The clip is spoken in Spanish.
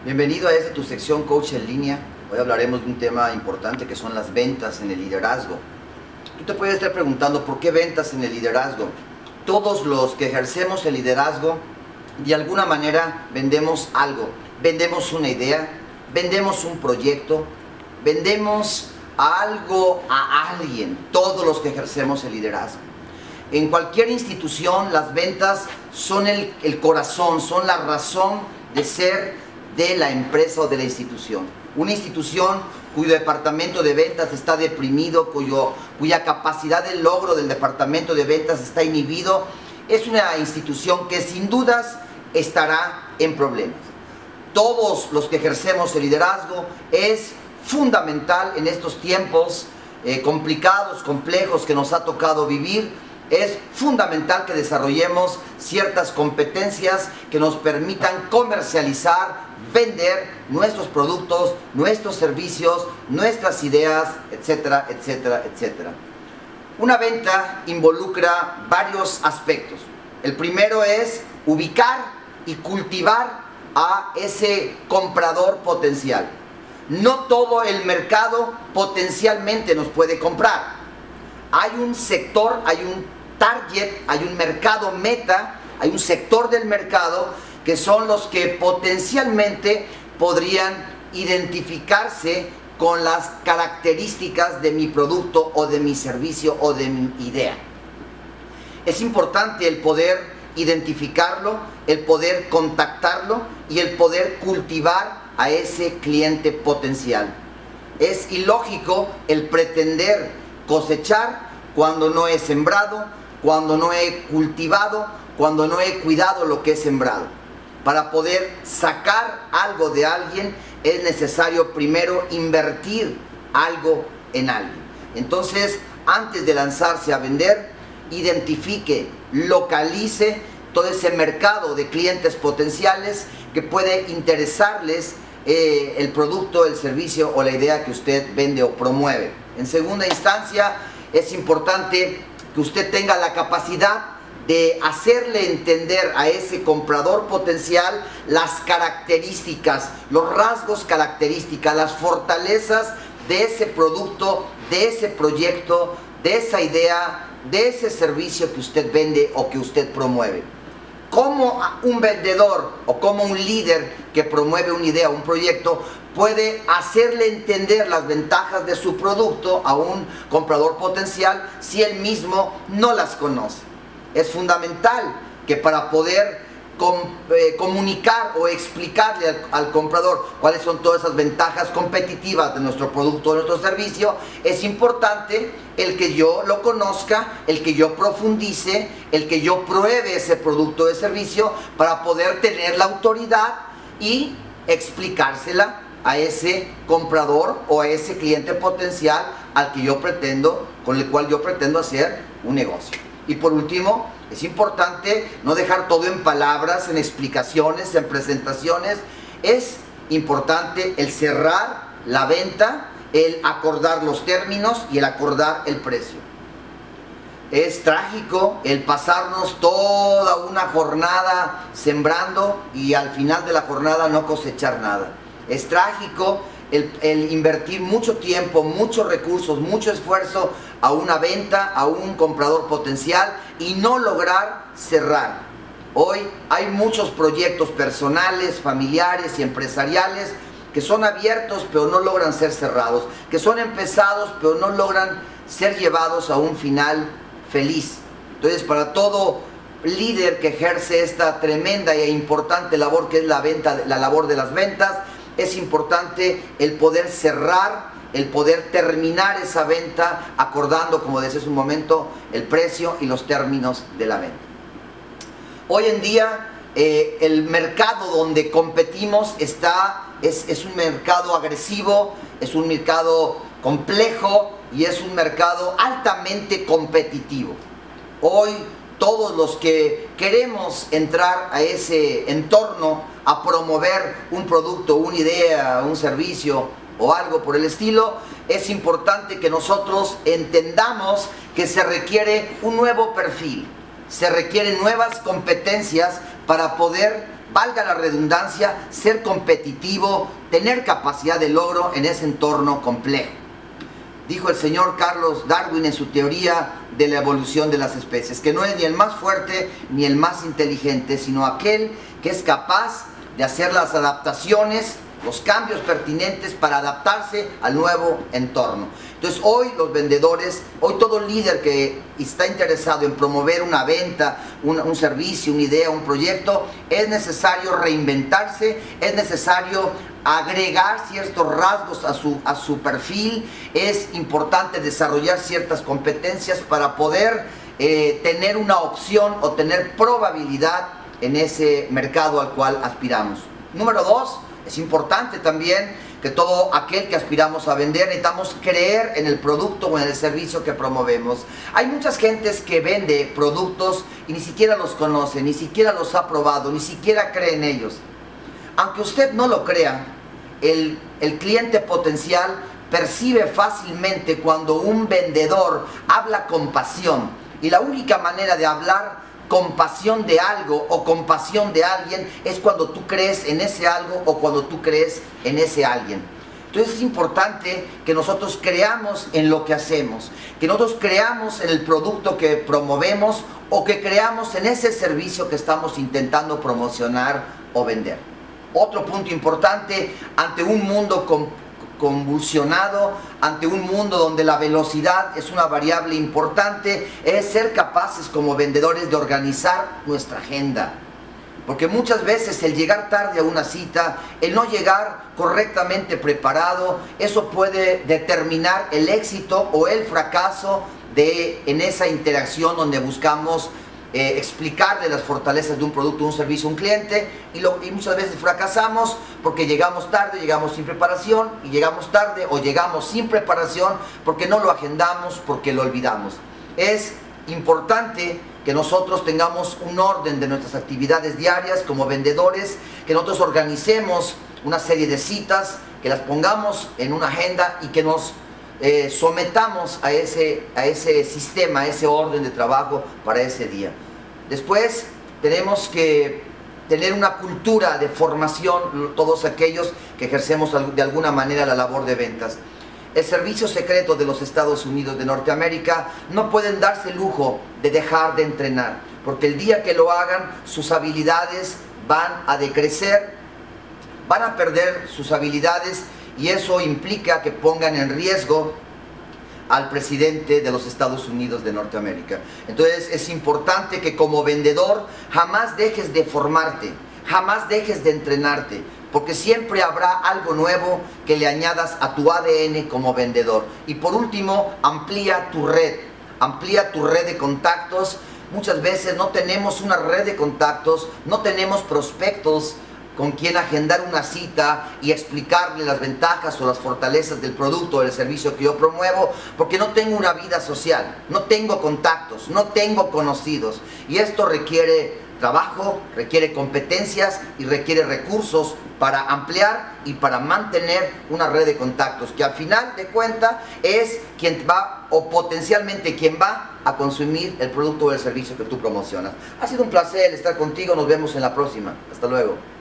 Bienvenido a tu sección Coach en Línea. Hoy hablaremos de un tema importante que son las ventas en el liderazgo. Tú te puedes estar preguntando ¿por qué ventas en el liderazgo? Todos los que ejercemos el liderazgo de alguna manera vendemos algo. Vendemos una idea, vendemos un proyecto, vendemos algo a alguien. Todos los que ejercemos el liderazgo. En cualquier institución las ventas son el corazón, son la razón de ser de la empresa o de la institución. Una institución cuyo departamento de ventas está deprimido, cuya capacidad de logro del departamento de ventas está inhibido, es una institución que sin dudas estará en problemas. Todos los que ejercemos el liderazgo es fundamental en estos tiempos complicados, complejos que nos ha tocado vivir. Es fundamental que desarrollemos ciertas competencias que nos permitan comercializar, vender nuestros productos, nuestros servicios, nuestras ideas, etcétera, etcétera, etcétera. Una venta involucra varios aspectos. El primero es ubicar y cultivar a ese comprador potencial. No todo el mercado potencialmente nos puede comprar. Hay un sector, hay un target, hay un mercado meta, hay un sector del mercado que son los que potencialmente podrían identificarse con las características de mi producto o de mi servicio o de mi idea. Es importante el poder identificarlo, el poder contactarlo y el poder cultivar a ese cliente potencial. Es ilógico el pretender cosechar cuando no he sembrado, cuando no he cultivado, cuando no he cuidado lo que he sembrado. Para poder sacar algo de alguien es necesario primero invertir algo en alguien. Entonces, antes de lanzarse a vender, identifique, localice todo ese mercado de clientes potenciales que puede interesarles el producto, el servicio o la idea que usted vende o promueve. En segunda instancia, es importante que usted tenga la capacidad de hacerle entender a ese comprador potencial las características, los rasgos características, las fortalezas de ese producto, de ese proyecto, de esa idea, de ese servicio que usted vende o que usted promueve. Como un vendedor o como un líder que promueve una idea o un proyecto puede hacerle entender las ventajas de su producto a un comprador potencial si él mismo no las conoce. Es fundamental que para poder comunicar o explicarle al comprador cuáles son todas esas ventajas competitivas de nuestro producto o de nuestro servicio, es importante el que yo lo conozca, el que yo profundice, el que yo pruebe ese producto o servicio para poder tener la autoridad y explicársela a ese comprador o a ese cliente potencial con el cual yo pretendo hacer un negocio. Y por último, es importante no dejar todo en palabras, en explicaciones, en presentaciones. Es importante el cerrar la venta, el acordar los términos y el acordar el precio. Es trágico el pasarnos toda una jornada sembrando y al final de la jornada no cosechar nada. Es trágico el invertir mucho tiempo, muchos recursos, mucho esfuerzo a una venta, a un comprador potencial y no lograr cerrar. Hoy hay muchos proyectos personales, familiares y empresariales que son abiertos pero no logran ser cerrados, que son empezados pero no logran ser llevados a un final feliz. Entonces, para todo líder que ejerce esta tremenda e importante labor que es la venta, la labor de las ventas, es importante el poder cerrar, el poder terminar esa venta acordando, como decía hace un momento, el precio y los términos de la venta. Hoy en día el mercado donde competimos es un mercado agresivo, es un mercado complejo y es un mercado altamente competitivo. Hoy todos los que queremos entrar a ese entorno a promover un producto, una idea, un servicio o algo por el estilo, es importante que nosotros entendamos que se requiere un nuevo perfil, se requieren nuevas competencias para poder valga la redundancia, ser competitivo, tener capacidad de logro en ese entorno complejo. Dijo el señor Carlos Darwin en su teoría de la evolución de las especies, que no es ni el más fuerte ni el más inteligente, sino aquel que es capaz de hacer las adaptaciones, los cambios pertinentes para adaptarse al nuevo entorno. Entonces hoy los vendedores, hoy todo líder que está interesado en promover una venta, un servicio, una idea, un proyecto, es necesario reinventarse, es necesario agregar ciertos rasgos a su perfil, es importante desarrollar ciertas competencias para poder tener una opción o tener probabilidad en ese mercado al cual aspiramos. Número 2, es importante también que todo aquel que aspiramos a vender necesitamos creer en el producto o en el servicio que promovemos. Hay muchas gentes que vende productos y ni siquiera los conoce, ni siquiera los ha probado, ni siquiera cree en ellos. Aunque usted no lo crea, el cliente potencial percibe fácilmente cuando un vendedor habla con pasión. Y la única manera de hablar compasión de algo o compasión de alguien es cuando tú crees en ese algo o cuando tú crees en ese alguien. Entonces es importante que nosotros creamos en lo que hacemos, que nosotros creamos en el producto que promovemos o que creamos en ese servicio que estamos intentando promocionar o vender. Otro punto importante ante un mundo convulsionado, ante un mundo donde la velocidad es una variable importante, es ser capaces como vendedores de organizar nuestra agenda. Porque muchas veces el llegar tarde a una cita, el no llegar correctamente preparado, eso puede determinar el éxito o el fracaso en esa interacción donde buscamos explicarle las fortalezas de un producto, un servicio a un cliente y muchas veces fracasamos porque llegamos tarde, llegamos sin preparación y llegamos tarde o llegamos sin preparación porque no lo agendamos, porque lo olvidamos. Es importante que nosotros tengamos un orden de nuestras actividades diarias como vendedores, que nosotros organicemos una serie de citas, que las pongamos en una agenda y que nos sometamos a ese sistema, a ese orden de trabajo para ese día. Después tenemos que tener una cultura de formación, todos aquellos que ejercemos de alguna manera la labor de ventas. El servicio secreto de los Estados Unidos de Norteamérica no pueden darse el lujo de dejar de entrenar, porque el día que lo hagan sus habilidades van a decrecer, van a perder sus habilidades y eso implica que pongan en riesgo al presidente de los Estados Unidos de Norteamérica. Entonces es importante que como vendedor jamás dejes de formarte, jamás dejes de entrenarte, porque siempre habrá algo nuevo que le añadas a tu ADN como vendedor. Y por último, amplía tu red de contactos. Muchas veces no tenemos una red de contactos, no tenemos prospectos con quien agendar una cita y explicarle las ventajas o las fortalezas del producto o del servicio que yo promuevo, porque no tengo una vida social, no tengo contactos, no tengo conocidos. Y esto requiere trabajo, requiere competencias y requiere recursos para ampliar y para mantener una red de contactos, que al final de cuentas es quien va o potencialmente quien va a consumir el producto o el servicio que tú promocionas. Ha sido un placer estar contigo, nos vemos en la próxima. Hasta luego.